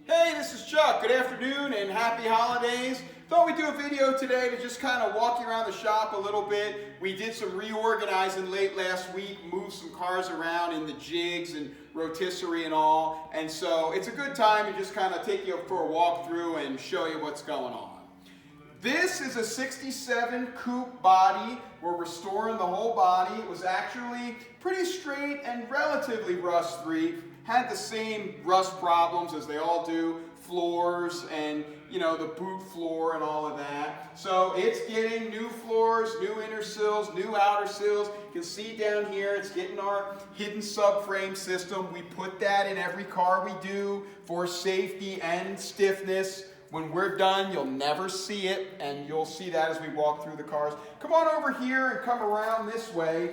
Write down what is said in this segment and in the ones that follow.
Hey, this is Chuck. Good afternoon and happy holidays. Thought we'd do a video today to just kind of walk you around the shop a little bit. We did some reorganizing late last week, moved some cars around in the jigs and rotisserie and all. And so it's a good time to just kind of take you for a walk through and show you what's going on. This is a 67 coupe body. We're restoring the whole body. It was actually pretty straight and relatively rust-free. Had the same rust problems as they all do, floors and the boot floor and all of that. So it's getting new floors, new inner sills, new outer sills. You can see down here it's getting our hidden subframe system. We put that in every car we do for safety and stiffness. When we're done, you'll never see it, and you'll see that as we walk through the cars. Come on over here and come around this way.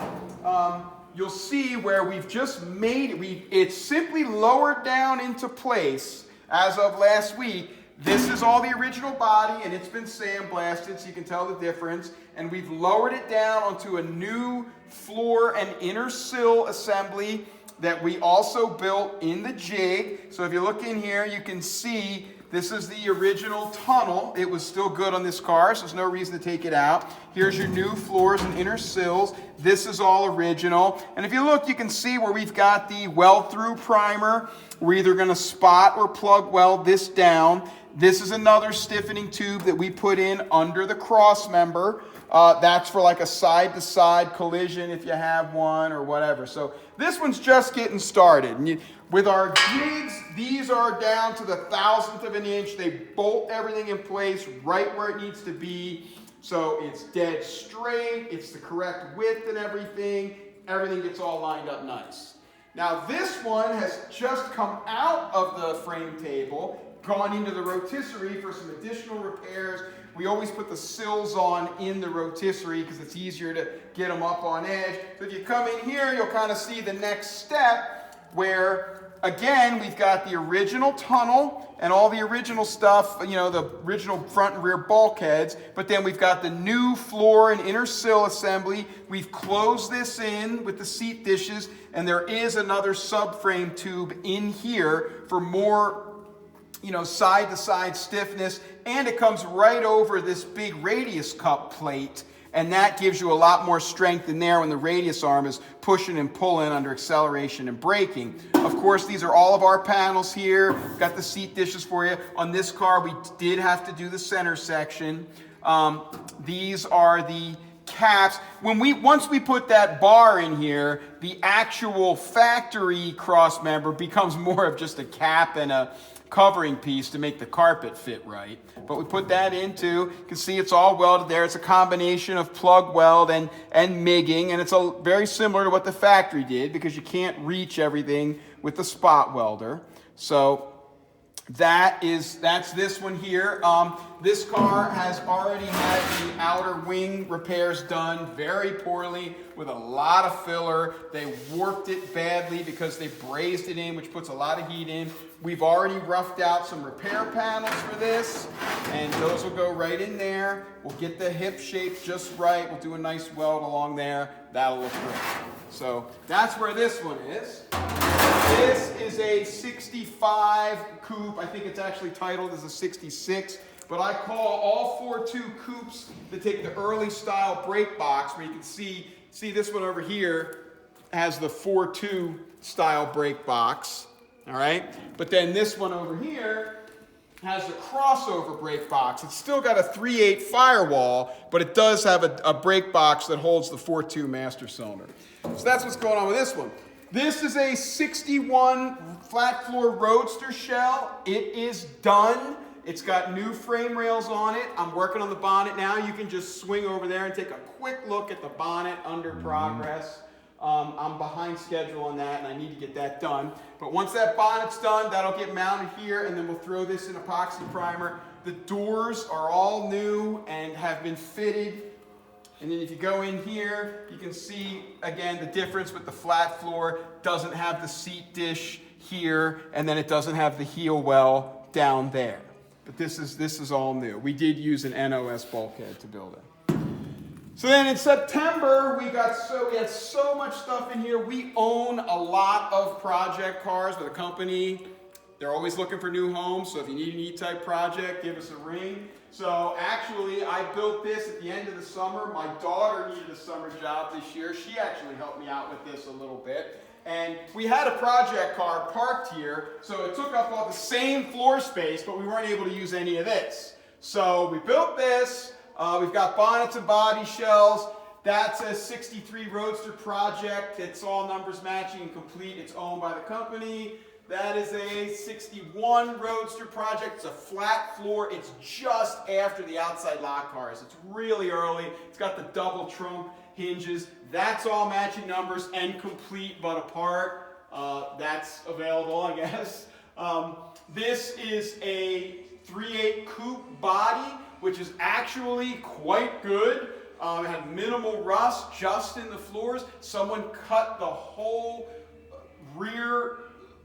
You'll see where we've just made it. It's simply lowered down into place as of last week. This is all the original body, and it's been sandblasted, so you can tell the difference. And we've lowered it down onto a new floor and inner sill assembly that we also built in the jig. So if you look in here, you can see this is the original tunnel. It was still good on this car, so there's no reason to take it out. Here's your new floors and inner sills. This is all original. And if you look, you can see where we've got the weld-through primer. We're either going to spot or plug weld this down. This is another stiffening tube that we put in under the cross member. That's for like a side-to-side collision if you have one or whatever. So this one's just getting started. And with our jigs, these are down to the 1,000th of an inch. They bolt everything in place right where it needs to be. So it's dead straight. It's the correct width and everything. Everything gets all lined up nice. Now this one has just come out of the frame table, gone into the rotisserie for some additional repairs. We always put the sills on in the rotisserie because it's easier to get them up on edge. So if you come in here, you'll kind of see the next step where, again, we've got the original tunnel and all the original stuff, the original front and rear bulkheads, but then we've got the new floor and inner sill assembly. We've closed this in with the seat dishes, and there is another subframe tube in here for more side-to-side stiffness, and it comes right over this big radius cup plate, and that gives you a lot more strength in there when the radius arm is pushing and pulling under acceleration and braking. Of course, these are all of our panels here. Got the seat dishes for you. On this car, we did have to do the center section. These are the caps. Once we put that bar in here, the actual factory cross member becomes more of just a cap and a covering piece to make the carpet fit right. But we put that into, you can see it's all welded there. It's a combination of plug weld and MIGging, and it's very similar to what the factory did because you can't reach everything with the spot welder. So that's this one here. This car has already had the outer wing repairs done very poorly with a lot of filler. They warped it badly because they brazed it in, which puts a lot of heat in. We've already roughed out some repair panels for this, and those will go right in there. We'll get the hip shape just right. We'll do a nice weld along there. That'll look great. So that's where this one is. This is a 65 coupe. I think it's actually titled as a 66, but I call all 4.2 coupes that take the early style brake box, where you can see this one over here has the 4.2 style brake box, all right? But then this one over here has the crossover brake box. It's still got a 3/8 firewall, but it does have a brake box that holds the 4.2 master cylinder. So that's what's going on with this one. This is a 61 flat floor roadster shell. It is done. It's got new frame rails on it. I'm working on the bonnet now. You can just swing over there and take a quick look at the bonnet under progress. I'm behind schedule on that, and I need to get that done. But once that bonnet's done, that'll get mounted here, and then we'll throw this in epoxy primer. The doors are all new and have been fitted. And then if you go in here, you can see, again, the difference with the flat floor. Doesn't have the seat dish here, and then it doesn't have the heel well down there. But this is all new. We did use an NOS bulkhead to build it. So then in September, we had so much stuff in here. We own a lot of project cars with a company they're always looking for new homes, so if you need an E-type project, give us a ring. So actually, I built this at the end of the summer. My daughter needed a summer job this year. She actually helped me out with this a little bit. And we had a project car parked here, so it took up all the same floor space, but we weren't able to use any of this. So we built this. We've got bonnets and body shells. That's a 63 Roadster project. It's all numbers matching and complete. It's owned by the company. That is a 61 Roadster project. It's a flat floor. It's just after the outside lock cars. It's really early. It's got the double trunk hinges. That's all matching numbers and complete but apart. That's available, I guess. This is a 3/8 coupe body, which is actually quite good. It had minimal rust just in the floors. Someone cut the whole rear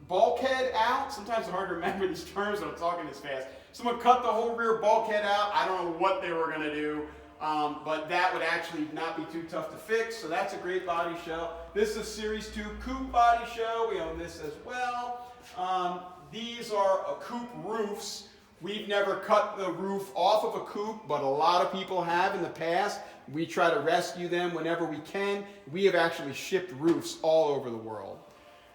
bulkhead out. Sometimes it's hard to remember these terms when I'm talking this fast. Someone cut the whole rear bulkhead out. I don't know what they were going to do, but that would actually not be too tough to fix. So that's a great body shell. This is a Series 2 coupe body shell. We own this as well. These are coupe roofs. We've never cut the roof off of a coupe, but a lot of people have in the past. We try to rescue them whenever we can. We have actually shipped roofs all over the world.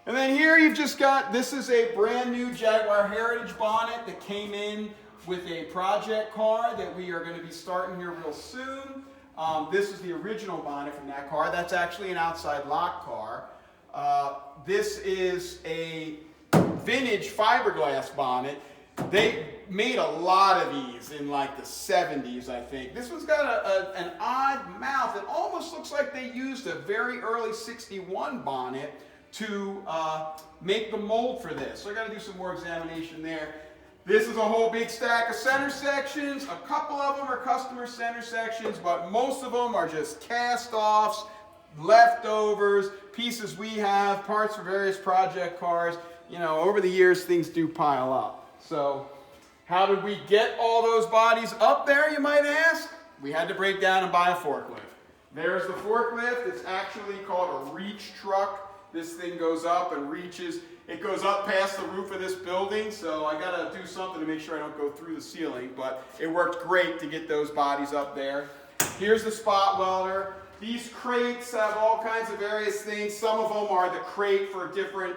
And then here you've just got, this is a brand new Jaguar Heritage bonnet that came in with a project car that we are going to be starting here real soon. This is the original bonnet from that car. That's actually an outside lock car. This is a vintage fiberglass bonnet. They made a lot of these in like the 70s, I think. This one's got an odd mouth. It almost looks like they used a very early 61 bonnet to make the mold for this. So I got to do some more examination there. This is a whole big stack of center sections. A couple of them are customer center sections, but most of them are just cast-offs, leftovers, pieces we have, parts for various project cars. You know, over the years, things do pile up. So how did we get all those bodies up there, you might ask? We had to break down and buy a forklift. There's the forklift. It's actually called a reach truck. This thing goes up and reaches. It goes up past the roof of this building, so I got to do something to make sure I don't go through the ceiling, but it worked great to get those bodies up there. Here's the spot welder. These crates have all kinds of various things. Some of them are the crate for different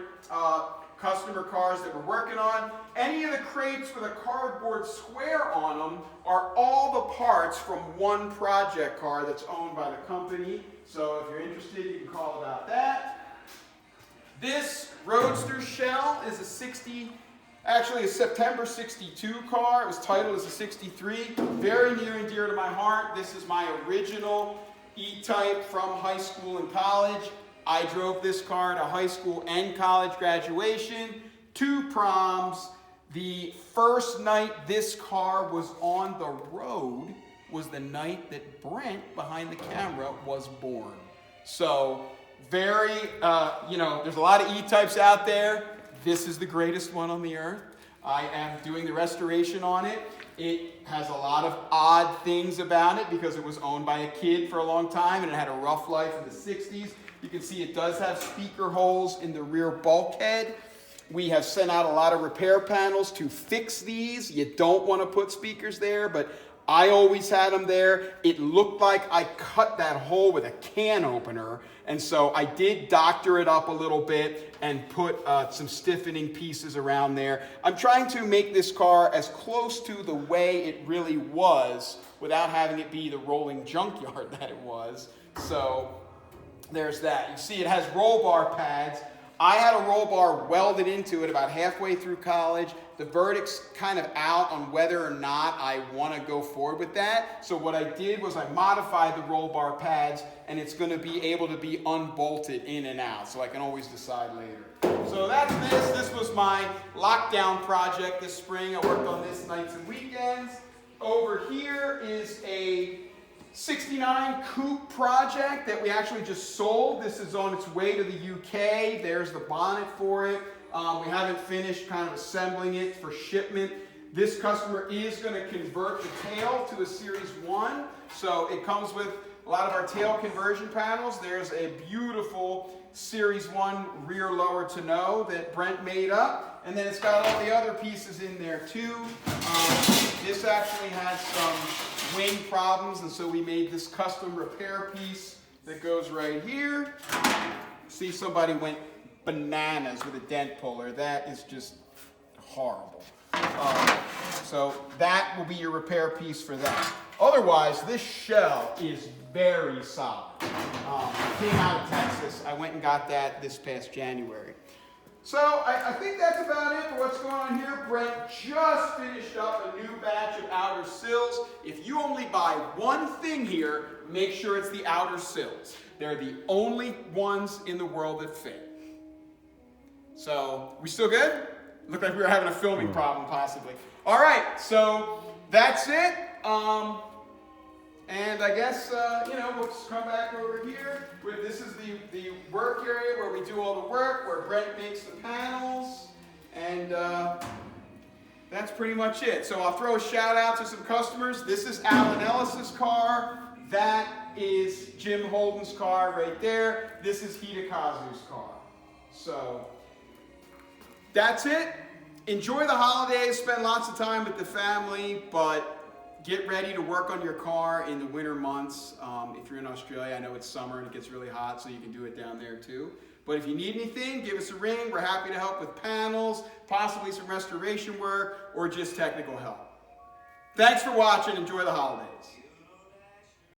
customer cars that we're working on. Any of the crates with a cardboard square on them are all the parts from one project car that's owned by the company. So if you're interested, you can call about that. This Roadster shell is actually a September 62 car. It was titled as a 63. Very near and dear to my heart. This is my original E-Type from high school and college. I drove this car to high school and college graduation, 2 proms. The first night this car was on the road was the night that Brent, behind the camera, was born. So very, there's a lot of E-Types out there. This is the greatest one on the earth. I am doing the restoration on it. It has a lot of odd things about it because it was owned by a kid for a long time and it had a rough life in the 60s. You can see it does have speaker holes in the rear bulkhead. We have sent out a lot of repair panels to fix these. You don't want to put speakers there, but I always had them there. It looked like I cut that hole with a can opener, and so I did doctor it up a little bit and put some stiffening pieces around there. I'm trying to make this car as close to the way it really was without having it be the rolling junkyard that it was. So there's that. You see it has roll bar pads. I had a roll bar welded into it about halfway through college. The verdict's kind of out on whether or not I want to go forward with that. So what I did was I modified the roll bar pads, and it's going to be able to be unbolted in and out, so I can always decide later. So that's this. This was my lockdown project this spring. I worked on this nights and weekends. Over here is a 69 coupe project that we actually just sold. This is on its way to the UK. There's the bonnet for it. We haven't finished kind of assembling it for shipment. This customer is going to convert the tail to a Series 1. So it comes with a lot of our tail conversion panels. There's a beautiful Series 1 rear lower tonneau that Brent made up. And then it's got all the other pieces in there too. This actually had some wing problems, and so we made this custom repair piece that goes right here. See, somebody went bananas with a dent puller. That is just horrible. So that will be your repair piece for that. Otherwise, this shell is very solid. Came out of Texas. I went and got that this past January. So I think that's about it for what's going on here. Brent just finished up a new batch of outer sills. If you only buy one thing here, make sure it's the outer sills. They're the only ones in the world that fit. So, we still good? Looked like we were having a filming problem, possibly. All right, so that's it. And I guess, we'll just come back over here. This is the work area where we do all the work, where Brent makes the panels. And that's pretty much it. So I'll throw a shout out to some customers. This is Alan Ellis's car. That is Jim Holden's car right there. This is Hidekazu's car. So that's it. Enjoy the holidays. Spend lots of time with the family, but get ready to work on your car in the winter months. If you're in Australia, I know it's summer and it gets really hot, so you can do it down there too. But if you need anything, give us a ring. We're happy to help with panels, possibly some restoration work, or just technical help. Thanks for watching. Enjoy the holidays.